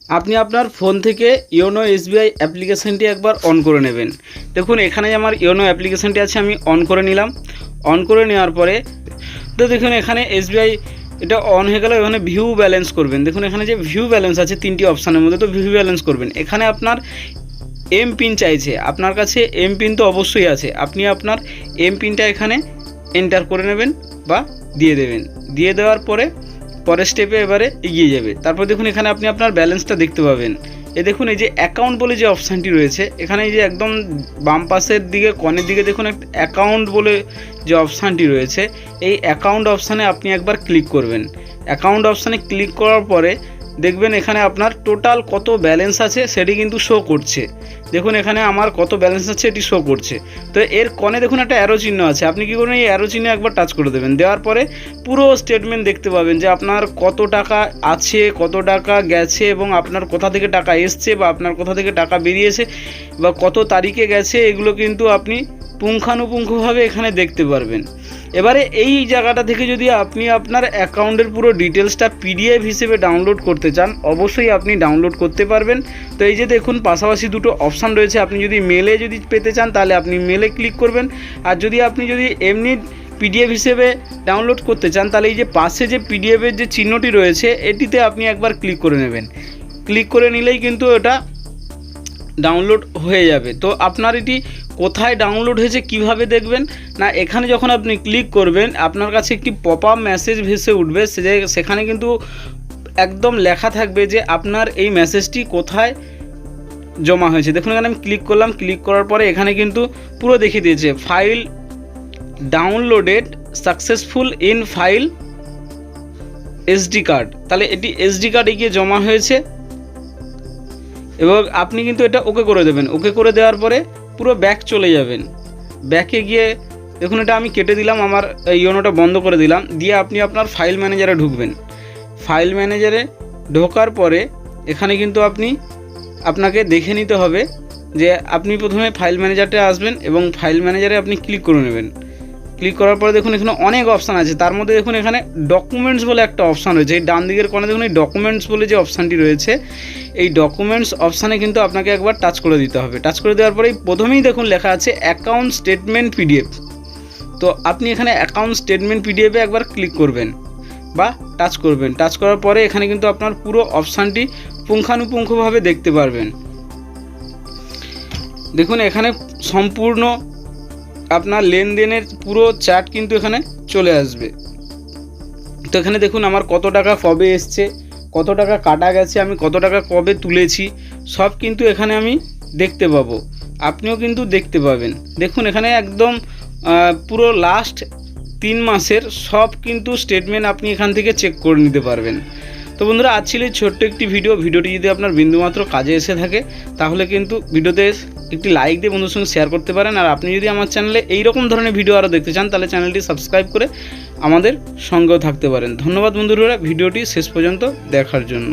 আপনি আপনার ফোন থেকে ইওনো এসবিআই অ্যাপ্লিকেশানটি একবার অন করে নেবেন। দেখুন এখানে আমার ইওনো অ্যাপ্লিকেশানটি আছে, আমি অন করে নিলাম। অন করে নেওয়ার পরে তো দেখুন এখানে এসবিআই এটা অন হয়ে গেল। এখানে ভিউ ব্যালেন্স করবেন। দেখুন এখানে যে ভিউ ব্যালেন্স আছে তিনটি অপশানের মধ্যে, তো ভিউ ব্যালেন্স করবেন। এখানে আপনার এম পিন চাইছে, আপনার কাছে এম পিন তো অবশ্যই আছে, আপনি আপনার এম পিনটা এখানে এন্টার করে নেবেন বা দিয়ে দেবেন। দিয়ে দেওয়ার পরে পরের স্টেপে এবারে এগিয়ে যাবে। তারপর দেখুন এখানে আপনি আপনার ব্যালেন্সটা দেখতে পাবেন। দেখুন এই যে অ্যাকাউন্ট বলে যে অপশানটি রয়েছে, এখানে এই যে একদম বাম পাশের দিকে কর্নের দিকে দেখুন একটা অ্যাকাউন্ট বলে যে অপশানটি রয়েছে, এই অ্যাকাউন্ট অপশানে আপনি একবার ক্লিক করবেন। অ্যাকাউন্ট অপশানে ক্লিক করার পরে দেখবেন এখানে আপনার টোটাল কত ব্যালেন্স আছে সেটি কিন্তু শো করছে। দেখুন এখানে আমার কত ব্যালেন্স আছে এটি শো করছে। তো এর কোণে দেখুন একটা অ্যারো চিহ্ন আছে, আপনি কী করবেন এই অ্যারো চিহ্নে একবার টাচ করে দেবেন। দেওয়ার পরে পুরো স্টেটমেন্ট দেখতে পাবেন যে আপনার কত টাকা আছে, কত টাকা গেছে এবং আপনার কোথা থেকে টাকা এসছে বা আপনার কোথা থেকে টাকা বেরিয়েছে বা কত তারিখে গেছে, এগুলো কিন্তু আপনি পুঙ্খানুপুঙ্খভাবে এখানে দেখতে পারবেন। এবারে এই জায়গাটা থেকে যদি আপনি আপনার অ্যাকাউন্টের পুরো ডিটেলসটা পিডিএফ হিসেবে ডাউনলোড করতে চান, অবশ্যই আপনি ডাউনলোড করতে পারবেন। তো এই যে দেখুন পাশাপাশি দুটো অপশান রয়েছে, আপনি যদি মেলে যদি পেতে চান তাহলে আপনি মেলে ক্লিক করবেন, আর আপনি যদি এমনি পিডিএফ হিসেবে ডাউনলোড করতে চান তাহলে এই যে পাশে যে পিডিএফের যে চিহ্নটি রয়েছে এটিতে আপনি একবার ক্লিক করে নেবেন। ক্লিক করে নিলেই কিন্তু এটা ডাউনলোড হয়ে যাবে। তো আপনার এটি কোথায় ডাউনলোড হয়েছে কিভাবে দেখবেন না, এখানে যখন আপনি ক্লিক করবেন আপনার কাছে একটি পপ আপ মেসেজ ভেসে উঠবে, সেখানে কিন্তু একদম লেখা থাকবে যে আপনার এই মেসেজটি কোথায় জমা হয়েছে। দেখুন এখানে আমি ক্লিক করলাম, ক্লিক করার পরে এখানে কিন্তু পুরো দেখিয়ে দিয়েছে file downloaded successful in file SD card. তাহলে এটি এসডি কার্ডে গিয়ে জমা হয়েছে এবং আপনি কিন্তু এটা ওকে করে দেবেন। ওকে করে দেওয়ার পরে পুরো ব্যাক চলে যাবেন। ব্যাকে গিয়ে দেখুন এটা আমি কেটে দিলাম, আমার ইওনোটা বন্ধ করে দিলাম। দিয়ে আপনি আপনার ফাইল ম্যানেজারে ঢুকবেন। ফাইল ম্যানেজারে ঢোকার পরে এখানে কিন্তু আপনাকে দেখে নিতে হবে যে আপনি প্রথমে ফাইল ম্যানেজারটা আসবেন এবং ফাইল ম্যানেজারে আপনি ক্লিক করে নেবেন। ক্লিক করার পরে দেখুন এখানে অনেক অপশান আছে, তার মধ্যে দেখুন এখানে ডকুমেন্টস বলে একটা অপশান রয়েছে। এই ডান দিকের কোণে দেখুন এই ডকুমেন্টস বলে যে অপশানটি রয়েছে, এই ডকুমেন্টস অপশানে কিন্তু আপনাকে একবার টাচ করে দিতে হবে। টাচ করে দেওয়ার পরেই প্রথমেই দেখুন লেখা আছে অ্যাকাউন্ট স্টেটমেন্ট পিডিএফ। তো আপনি এখানে অ্যাকাউন্ট স্টেটমেন্ট পিডিএফে একবার ক্লিক করবেন বা টাচ করবেন। টাচ করার পরে এখানে কিন্তু আপনার পুরো অপশানটি পুঙ্খানুপুঙ্খভাবে দেখতে পারবেন। দেখুন এখানে সম্পূর্ণ আপনার লেনদেনের পুরো চার্ট কিন্তু এখানে চলে আসবে। তো এখানে দেখুন আমার কত টাকা কবে এসছে, কত টাকা কাটা গেছে, আমি কত টাকা কবে তুলেছি, সব কিন্তু এখানে আমি দেখতে পাবো, আপনিও কিন্তু দেখতে পাবেন। দেখুন এখানে একদম পুরো লাস্ট 3 মাসের সব কিন্তু স্টেটমেন্ট আপনি এখান থেকে চেক করে নিতে পারবেন। তো বন্ধুরা আজ ছিল ছোট্ট একটি ভিডিওটি যদি আপনার বিন্দুমাত্র কাজে এসে থাকে তাহলে কিন্তু ভিডিওতে একটি লাইক দিয়ে বন্ধুর সঙ্গে শেয়ার করতে পারেন। আর আপনি যদি আমার চ্যানেলে এইরকম ধরনের ভিডিও আরও দেখতে চান তাহলে চ্যানেলটি সাবস্ক্রাইব করে আমাদের সঙ্গেও থাকতে পারেন। ধন্যবাদ বন্ধুরা ভিডিওটি শেষ পর্যন্ত দেখার জন্য।